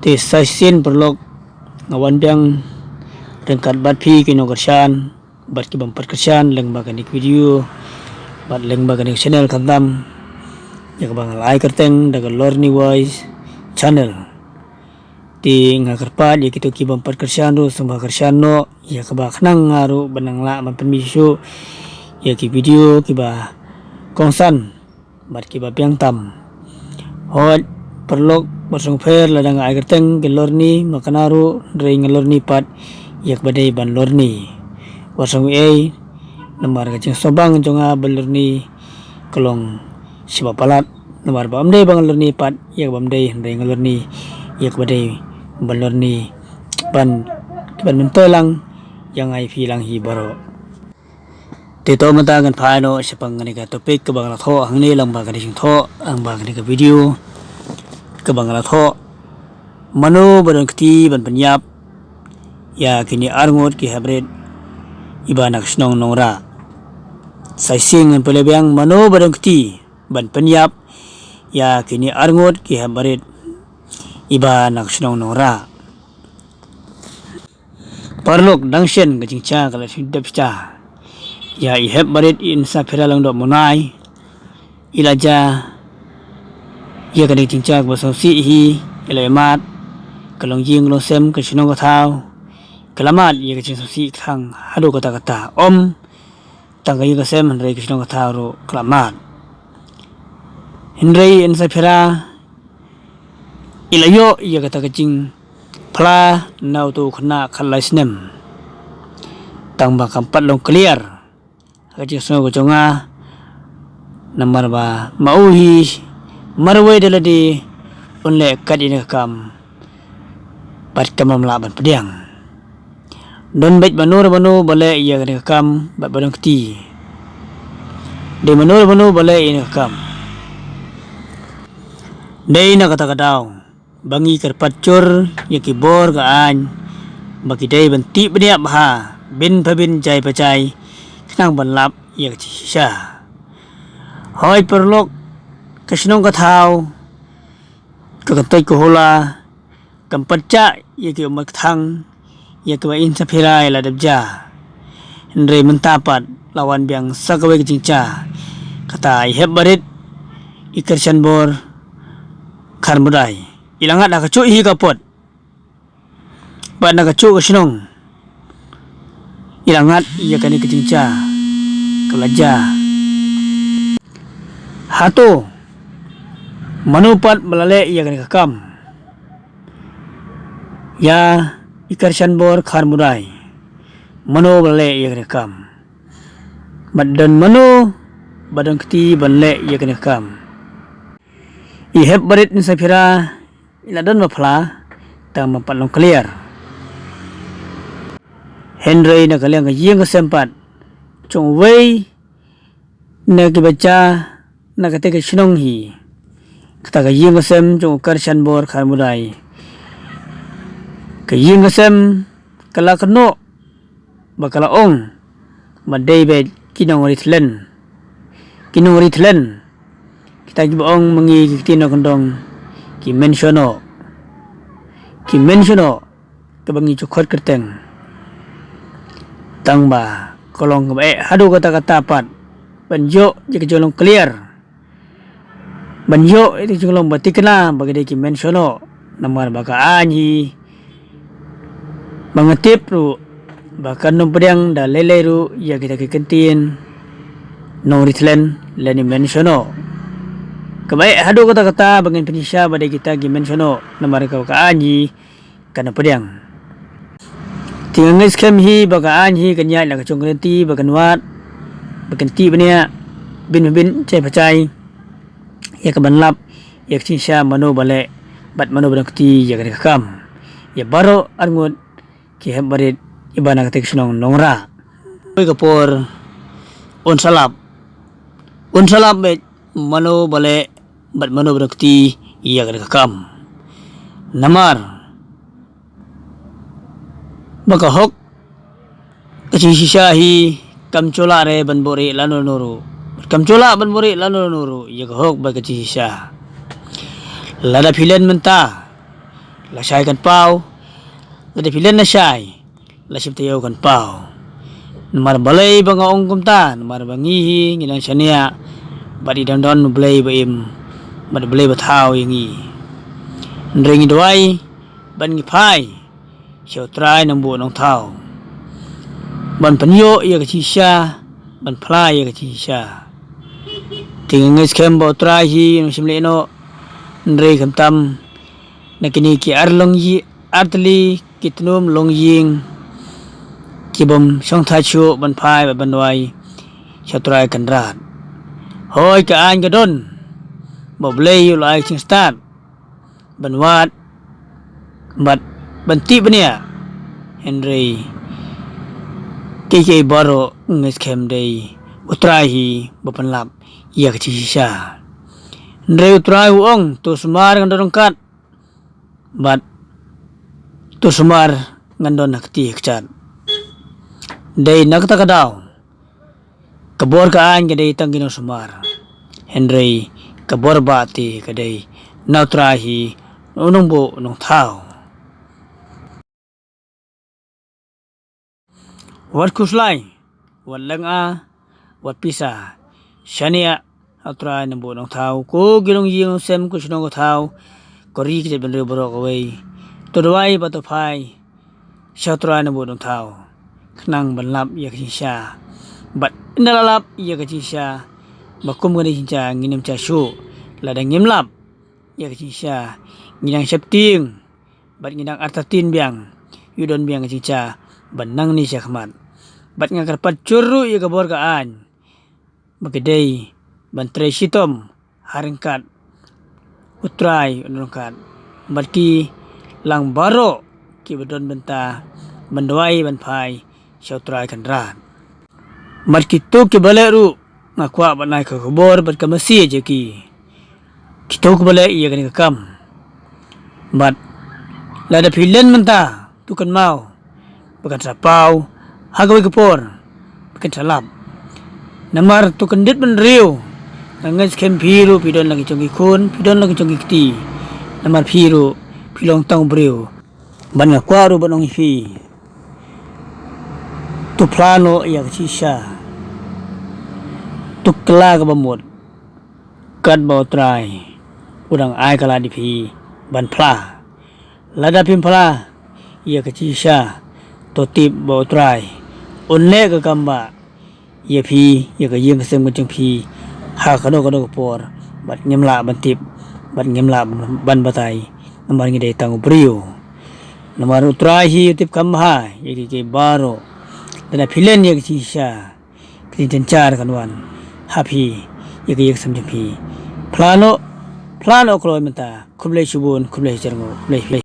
Ti saisin perlok ngawan biang rengkat bat phi kino kersan bat ki bampat kersan leng baganik video bat leng baganik channel kantam ya kabang lai kerteng daga lorni wise channel ti ngakarpat ya kito ki bampat kersan ro sembah kersan no ya kabak nang ngaru benang la man permisu ya ki video ki ba kongsan bat ki ba biang tam hot perlok bersong fer ladang ai kerteng ke lorni makanaru dre ngalorni pat yak badai ban lorni wasang ai namar kacing sobang jonga balorni kolong siba palat namar bamdai bang lorni pat yak bamdai dre ngalorni yak badai balorni ban mentolang yang ai filang hi baro tito mata kan phano sepang ngani ka topik ke bang la tho hangni lang ba ka sing tho ang ba ka video kabang la tho mano barang kti ban penyap ya kini arngot ki habret ibanak snong nongra saising an pelebyang mano barang kti ban penyap ya kini arngot ki habret ibanak snong nongra parlok dangshen gajingcha kala hindapcha ya ihab baret insa pheralang do monai ilaja ya kadang cincak basau si hi elemat kalong jing lo sem ke sinong ka thau kelamat ya kacing si khang hado kata om tangga ya sem handrai ke sinong ka thau ro kelamat hindrai en sa phera ilayo ya kata kacing pla nau tu khna khalai snem tang ba kampat long clear kacing so ko jonga namar ba mauhi marwai daladi unle kadina kam pat kamam laban pediang don bet manur banu bale iya kadina kam bat badang kti de manur banu bale ina kam dei na kata kadau bangi kerpacur yaki bor ka an bagi dei benti beniap ha bin pabin jai pacai knang ban lap iya sha hoi perlok kasinong kathau kakatay ko hula kampatcha yaki umakthang yaki ba insa phirai la dabja ndre mentapat lawan biang sakawai kicingcha kata iheb barit ikersan bor kharmudai ilangat na kacu hi kapot ba na kacu kasinong ilangat yakani kicingcha kalaja hato manupat melale ia kena kakam ya ikarsan bor kharmurai mano melale ia kena kakam badan mano badan keti banle ia kena kakam iheb barit nisa phira iladan mapla tang mapat long clear henry na kaliang kayeng kesempat chong wei na kibaca na kate ke sinong hi kata kayeng kesem jong karsan bor kharmudai kayeng kesem kala keno bakala ong madai be kinong ritlen kita gibaong mengi kitino kendong ki mensiono kebangi cokot kerteng tangba kolong ke hadu kata pat banjo jika jolong clear banjo itu jolong batikna bagi deki mensiono namar baka anhi mangatip ru bahkan nompadang da lele ru ya kita ke kentin no ritlen leni mensiono kebaik hadu kata bagi penisha bagi kita ki mensiono namar ka anhi kana padang tinggal scam hi baka anhi kanya la kacong kenti bakan wat bakenti bania bin cai pacai ya kebanlap ya cinsha mano bale bat mano berangkti ya kakam ya baro arngut ki habarit ibana katek sunong nongra oi kapor on salap be mano bale bat mano berangkti ya kakam namar baka hok kacing hi kamcola re banbori lano nuru kamcola banbori lano nuru ya hok baka cisha lada filen menta la syai kan pau la de pilen na syai la sim tayo kan pau namar balai banga ong kumta namar bangi nginang syania badi don balai ba im bad balai ba thau yangi ringi doai ban ngi phai siau trai nang bu nang thau ban panyo ya ka chi sha ban phla ya ka chi sha ting ngai skem bo trai hi no sim le no ndrei kam tam na kini ki arlong yi atli kitnum long ying kibom song tha chu ban phai ba ban wai siau trai kan rat hoi ka an ka don bo blei yu lai ching start ban wat bat ban ti bania Henry KK baro nges kem dei utrai hi bapan lap ya ka chi sha ndrei utrai uong tu sumar ngan dorong kat bat tu sumar ngan don nakti kchat dei nakta kadaw kabor ka an ka dei tangino sumar Henry kabor ba ti ka dei nautrai hi unong bo nong thau wat kuslai wat lang a wat pisa shania atra na bo nong thau ko gilong ying sem ko sino ko thau ko ri ke ben re boro ko wei to dwai ba to phai shatra na bo nong thau khnang ban lap ya ki sha bat nalalap ya ki sha bakum ga ni cha nginam cha shu la dang ngim lap ya ki sha nginang septing bat nginang artatin biang yudon biang ki cha ban nang ni sha khmat bat nga karpat churu ya kabor ka an magdei ban tre sitom haringkat utrai unungkat batki lang baro ki bedon benta bandwai ban phai sautrai kan ran matki tu ki baleru ngakwa banai ka kabor bat ka masi je ki kitok bale iya kan kam bat la da pilen menta tu kan mau bakan sapau hagawi kapor bakan salap namar tu kendit ben riu nangan skem piru pidon lagi chongi kun pidon lagi chongi kti namar piru pilong tang briu ban ngakwaru banong ifi tu plano ya kisha tu kla ka bamut kat bau trai udang ai kala di pi ban pla lada pim pla ya kisha to tip bau trai unle ka kamba ya pi ya ka yeng sem ka pi ha ka do por bat nyemla ban tip bat nyemla ban batai namar ngi dei tang brio namar utrai hi tip kam ha ya ki baro dana philen ya ki sha krin char kanwan happy ya ki sem pi plano kloi mata kublai subun kublai charngo kublai